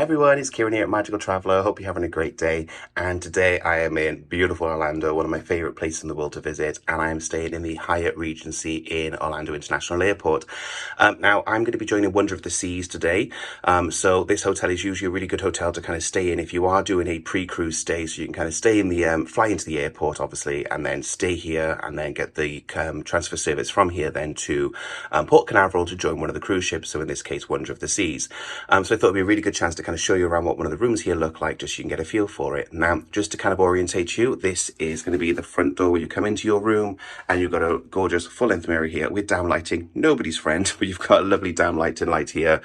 everyone, it's Kieran here at Magical Traveller. Hope you're having a great day. And today I am in beautiful Orlando, one of my favourite places in the world to visit. And I am staying in the Hyatt Regency in Orlando International Airport. Now, I'm going to be joining Wonder of the Seas today. So this hotel is usually a really good hotel to kind of stay in if you are doing a pre-cruise stay. So you can kind of stay in the, fly into the airport, obviously, and then stay here and then get the transfer service from here then to Port Canaveral to join one of the cruise ships. So in this case, Wonder of the Seas. So I thought it'd be a really good chance to kind of show you around what one of the rooms here look like, just so you can get a feel for it. Now, just to kind of orientate you, this is going to be the front door where you come into your room, and you've got a gorgeous full-length mirror here with down lighting. Nobody's friend, but you've got a lovely down light here,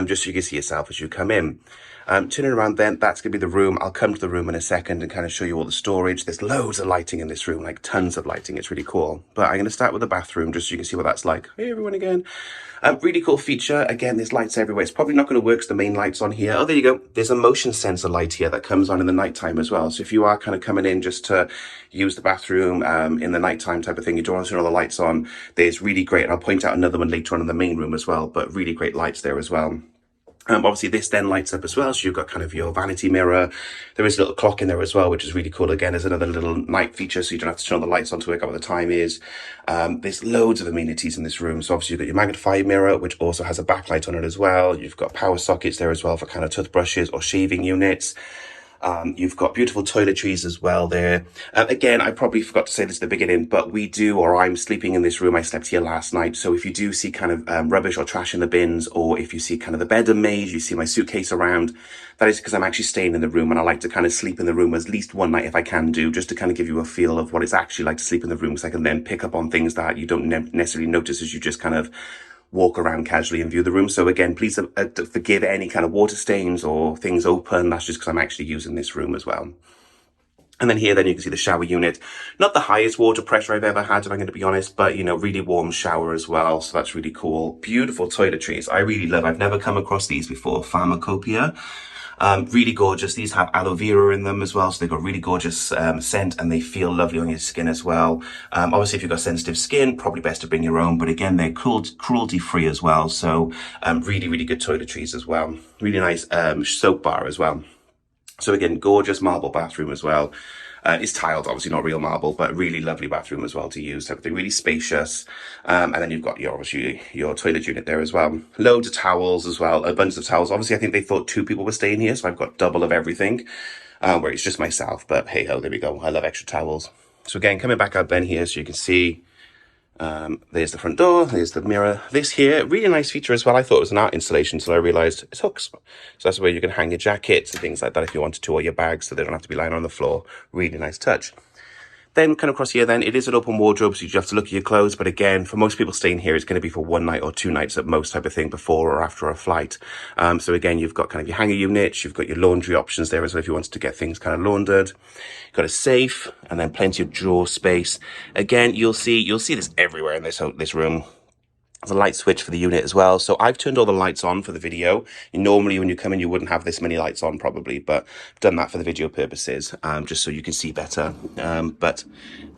just so you can see yourself as you come in. Turning around then, that's going to be the room. I'll come to the room in a second and kind of show you all the storage. There's loads of lighting in this room, like tons of lighting. It's really cool. But I'm going to start with the bathroom just so you can see what that's like. Hey, everyone again. Really cool feature. Again, there's lights everywhere. It's probably not going to work because the main light's on here. Oh, there you go. There's a motion sensor light here that comes on in the nighttime as well. So if you are kind of coming in just to use the bathroom in the nighttime type of thing, you don't want to turn all the lights on. There's really great, and I'll point out another one later on in the main room as well, but really great lights there as well. Obviously this then lights up as well, so you've got kind of your vanity mirror. There is a little clock in there as well, which is really cool. Again, there's another little night feature, so you don't have to turn on the lights on to work out what the time is. There's loads of amenities in this room. So obviously you've got your magnified mirror, which also has a backlight on it as well. You've got power sockets there as well for kind of toothbrushes or shaving units. You've got beautiful toiletries as well there. Again, I probably forgot to say this at the beginning, but I'm sleeping in this room. I slept here last night. So if you do see kind of rubbish or trash in the bins, or if you see kind of the bed unmade, you see my suitcase around, that is because I'm actually staying in the room, and I like to kind of sleep in the room at least one night if I can do, just to kind of give you a feel of what it's actually like to sleep in the room, so I can then pick up on things that you don't necessarily notice as you just kind of walk around casually and view the room. So again, please forgive any kind of water stains or things open. That's just because I'm actually using this room as well. And then here, then you can see the shower unit. Not the highest water pressure I've ever had, if I'm going to be honest, but, you know, really warm shower as well. So that's really cool. Beautiful toiletries. I really love, I've never come across these before. Pharmacopoeia. Really gorgeous. These have aloe vera in them as well, so they've got really gorgeous scent, and they feel lovely on your skin as well. Obviously, if you've got sensitive skin, probably best to bring your own, but again, they're cruelty-free as well, so really, really good toiletries as well. Really nice soap bar as well. So again, gorgeous marble bathroom as well. It's tiled, obviously not real marble, but really lovely bathroom as well to use. Everything really spacious. And then you've got obviously your toilet unit there as well. Loads of towels as well, abundance of towels. Obviously, I think they thought 2 people were staying here, so I've got double of everything, where it's just myself. But hey ho, there we go. I love extra towels. So again, coming back up then here, so you can see there's the front door, there's the mirror. This here, really nice feature as well. I thought it was an art installation until I realised it's hooks. So that's where you can hang your jackets and things like that if you wanted to, or your bags, so they don't have to be lying on the floor. Really nice touch. Then kind of across here then, it is an open wardrobe, so you have to look at your clothes. But again, for most people staying here, it's going to be for 1 night or 2 nights at most type of thing, before or after a flight. So again, you've got kind of your hanger units, you've got your laundry options there as well if you wanted to get things kind of laundered. You've got a safe, and then plenty of drawer space. Again, you'll see this everywhere in this room. There's a light switch for the unit as well. So I've turned all the lights on for the video. Normally when you come in, you wouldn't have this many lights on probably, but I've done that for the video purposes, just so you can see better. But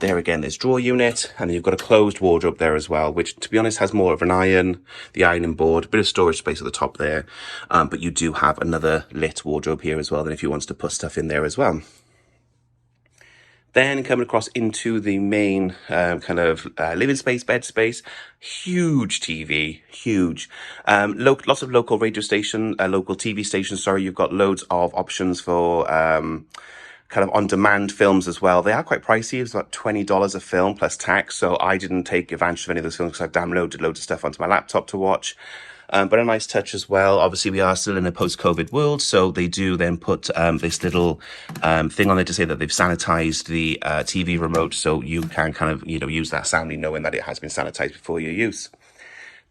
there again, there's drawer unit, and then you've got a closed wardrobe there as well, which to be honest has more of an the ironing board, a bit of storage space at the top there. But you do have another lit wardrobe here as well, then if you want to put stuff in there as well. Then coming across into the main kind of living space, bed space, huge TV, huge. Lots of local radio station, local TV stations, sorry. You've got loads of options for kind of on-demand films as well. They are quite pricey. It's about $20 a film plus tax. So I didn't take advantage of any of those films because I've downloaded loads of stuff onto my laptop to watch. But a nice touch as well. Obviously, we are still in a post-COVID world, so they do then put this little thing on there to say that they've sanitized the TV remote, so you can kind of, use that soundly knowing that it has been sanitized before your use.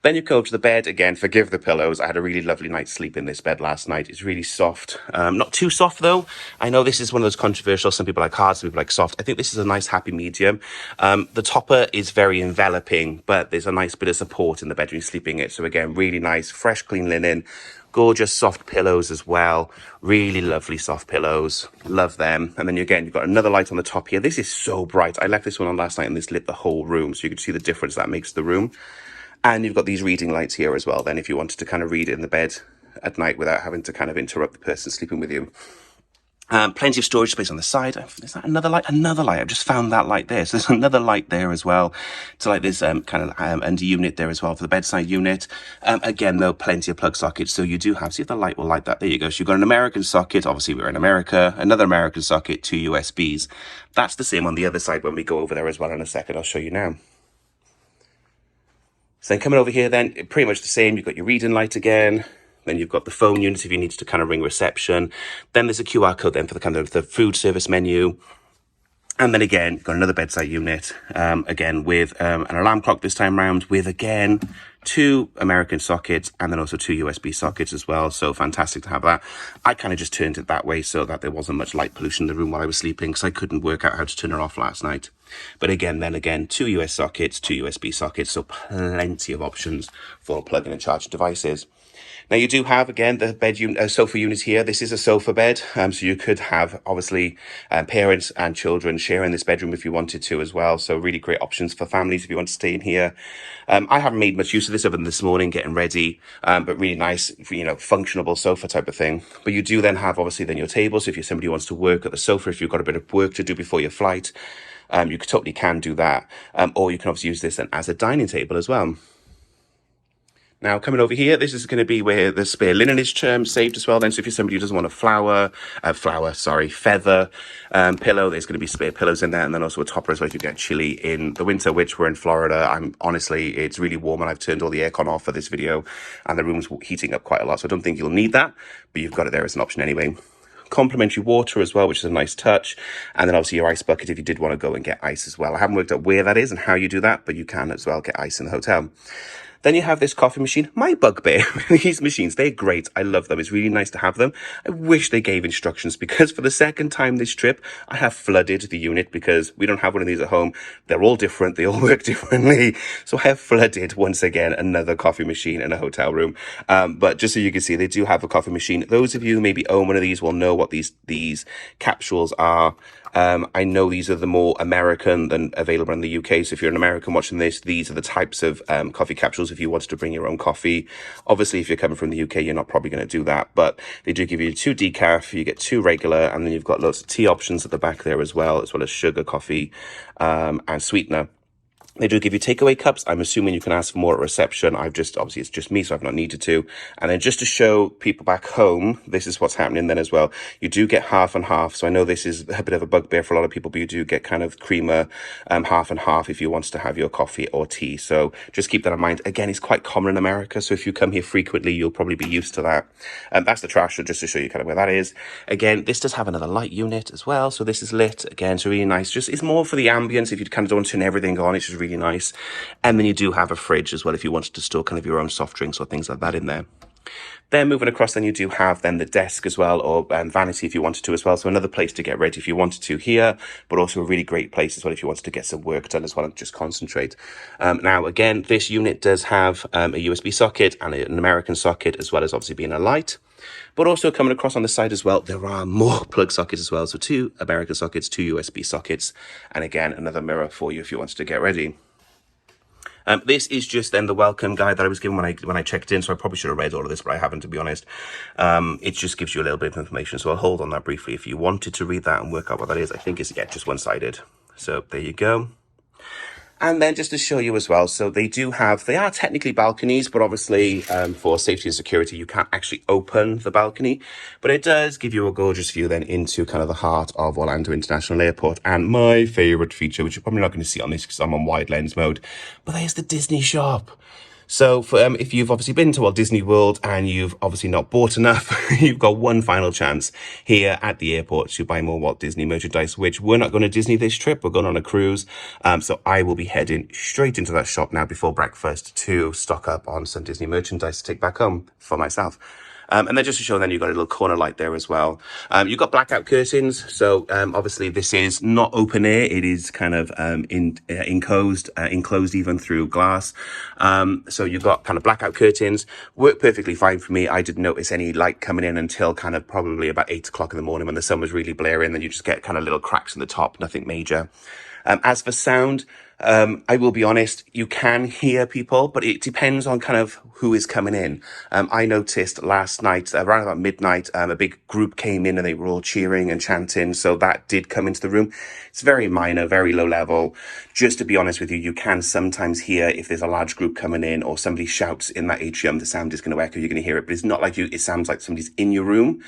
Then you go to the bed. Again, forgive the pillows. I had a really lovely night's sleep in this bed last night. It's really soft. Not too soft, though. I know this is one of those controversial. Some people like hard, some people like soft. I think this is a nice happy medium. The topper is very enveloping, but there's a nice bit of support in the bed when you're sleeping it. So again, really nice, fresh, clean linen. Gorgeous soft pillows as well. Really lovely soft pillows. Love them. And then again, you've got another light on the top here. This is so bright. I left this one on last night and this lit the whole room. So you can see the difference that makes to the room. And you've got these reading lights here as well, then, if you wanted to kind of read it in the bed. at night without having to kind of interrupt the person sleeping with you. Plenty of storage space on the side. Is that another light? Another light. I've just found that light there. So there's another light there as well. So like this kind of under unit there as well for the bedside unit. Again, though, plenty of plug sockets. So you do have, see if the light will light that. There you go. So you've got an American socket. Obviously, we're in America. Another American socket, 2 USBs. That's the same on the other side when we go over there as well in a second. I'll show you now. So then coming over here then, pretty much the same. You've got your reading light again. Then you've got the phone unit if you need to kind of ring reception. Then there's a QR code then for the kind of the food service menu. And then again, you've got another bedside unit, again with an alarm clock this time round with, again, 2 American sockets and then also 2 USB sockets as well. So fantastic to have that. I kind of just turned it that way so that there wasn't much light pollution in the room while I was sleeping because I couldn't work out how to turn it off last night. But again, 2 US sockets, 2 USB sockets, so plenty of options for plugging and charging devices. Now you do have, again, the bed sofa unit here. This is a sofa bed, so you could have, obviously, parents and children sharing this bedroom if you wanted to as well. So really great options for families if you want to stay in here. I haven't made much use of this other than this morning, getting ready, but really nice, functionable sofa type of thing. But you do then have, obviously, then your table. So if you're somebody who wants to work at the sofa, if you've got a bit of work to do before your flight, you totally can do that. Or you can obviously use this then as a dining table as well. Now, coming over here, this is going to be where the spare linen is saved as well then. So if you're somebody who doesn't want a feather pillow, there's going to be spare pillows in there. And then also a topper as well if you get chilly in the winter, which we're in Florida. Honestly, it's really warm and I've turned all the aircon off for this video and the room's heating up quite a lot. So I don't think you'll need that, but you've got it there as an option anyway. Complimentary water as well, which is a nice touch. And then obviously your ice bucket if you did want to go and get ice as well. I haven't worked out where that is and how you do that, but you can as well get ice in the hotel. Then you have this coffee machine. My bugbear, these machines, they're great. I love them. It's really nice to have them. I wish they gave instructions because for the second time this trip, I have flooded the unit because we don't have one of these at home. They're all different. They all work differently. So I have flooded, once again, another coffee machine in a hotel room. But just so you can see, they do have a coffee machine. Those of you who maybe own one of these will know what these capsules are. I know these are the more American than available in the UK. So if you're an American watching this, these are the types of coffee capsules if you wanted to bring your own coffee. Obviously, if you're coming from the UK, you're not probably going to do that. But they do give you 2 decaf, you get 2 regular, and then you've got lots of tea options at the back there as well as sugar, coffee, and sweetener. They do give you takeaway cups. I'm assuming you can ask for more at reception. Obviously it's just me, so I've not needed to. And then just to show people back home, this is what's happening then as well. You do get half and half. So I know this is a bit of a bugbear for a lot of people, but you do get kind of creamer, half and half if you want to have your coffee or tea. So just keep that in mind. Again, it's quite common in America. So if you come here frequently, you'll probably be used to that. That's the trash, so just to show you kind of where that is. Again, this does have another light unit as well. So this is lit. Again, so really nice. It's more for the ambience. If you kind of don't turn everything on, it's just really nice. And then you do have a fridge as well if you wanted to store kind of your own soft drinks or things like that in there. Then moving across, then you do have then the desk as well, or vanity if you wanted to as well. So another place to get ready if you wanted to here, but also a really great place as well if you wanted to get some work done as well and just concentrate. Now, again, this unit does have a USB socket and an American socket, as well as obviously being a light. But also coming across on the side as well, there are more plug sockets as well. So 2 American sockets, 2 USB sockets, and again, another mirror for you if you wanted to get ready. This is just then the welcome guide that I was given when I checked in, so I probably should have read all of this, but I haven't, to be honest. It just gives you a little bit of information, so I'll hold on that briefly if you wanted to read that and work out what that is. I think it's, yeah, just one-sided. So there you go. And then just to show you as well, so they are technically balconies, but obviously for safety and security, you can't actually open the balcony. But it does give you a gorgeous view then into kind of the heart of Orlando International Airport. And my favorite feature, which you're probably not going to see on this because I'm on wide lens mode, but there's the Disney shop. So for, if you've obviously been to Walt Disney World and you've obviously not bought enough, you've got one final chance here at the airport to buy more Walt Disney merchandise, which we're not going to Disney this trip. We're going on a cruise. So I will be heading straight into that shop now before breakfast to stock up on some Disney merchandise to take back home for myself. And then just to show, then you've got a little corner light there as well. You've got blackout curtains. So obviously this is not open air. It is kind of enclosed even through glass. So you've got kind of blackout curtains. Work perfectly fine for me. I didn't notice any light coming in until kind of probably about 8 o'clock in the morning when the sun was really blaring. Then you just get kind of little cracks in the top, nothing major. As for sound, I will be honest, you can hear people, but it depends on kind of who is coming in. I noticed last night, around about midnight, a big group came in and they were all cheering and chanting. So that did come into the room. It's very minor, very low level. Just to be honest with you, you can sometimes hear if there's a large group coming in or somebody shouts in that atrium, the sound is going to echo, you're going to hear it, but it's not like it sounds like somebody's in your room.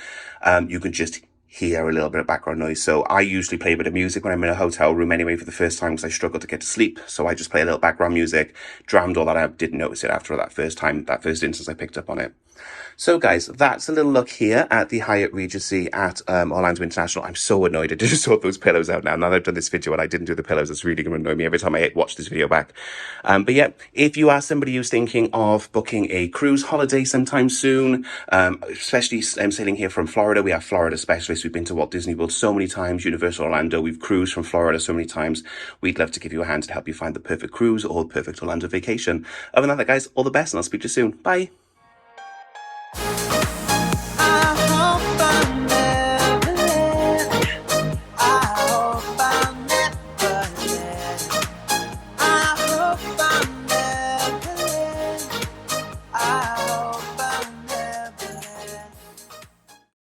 You can just hear a little bit of background noise. So I usually play a bit of music when I'm in a hotel room anyway for the first time because I struggle to get to sleep. So I just play a little background music, drowned all that out, didn't notice it after that first time, that first instance I picked up on it. So guys, that's a little look here at the Hyatt Regency at Orlando International. I'm so annoyed I just sort those pillows out now. Now that I've done this video and I didn't do the pillows, it's really going to annoy me every time I watch this video back. But yeah, if you are somebody who's thinking of booking a cruise holiday sometime soon, especially sailing here from Florida, we have Florida specialists. We've been to Walt Disney World so many times, Universal Orlando. We've cruised from Florida so many times. We'd love to give you a hand to help you find the perfect cruise or the perfect Orlando vacation. Other than that, guys, all the best and I'll speak to you soon. Bye.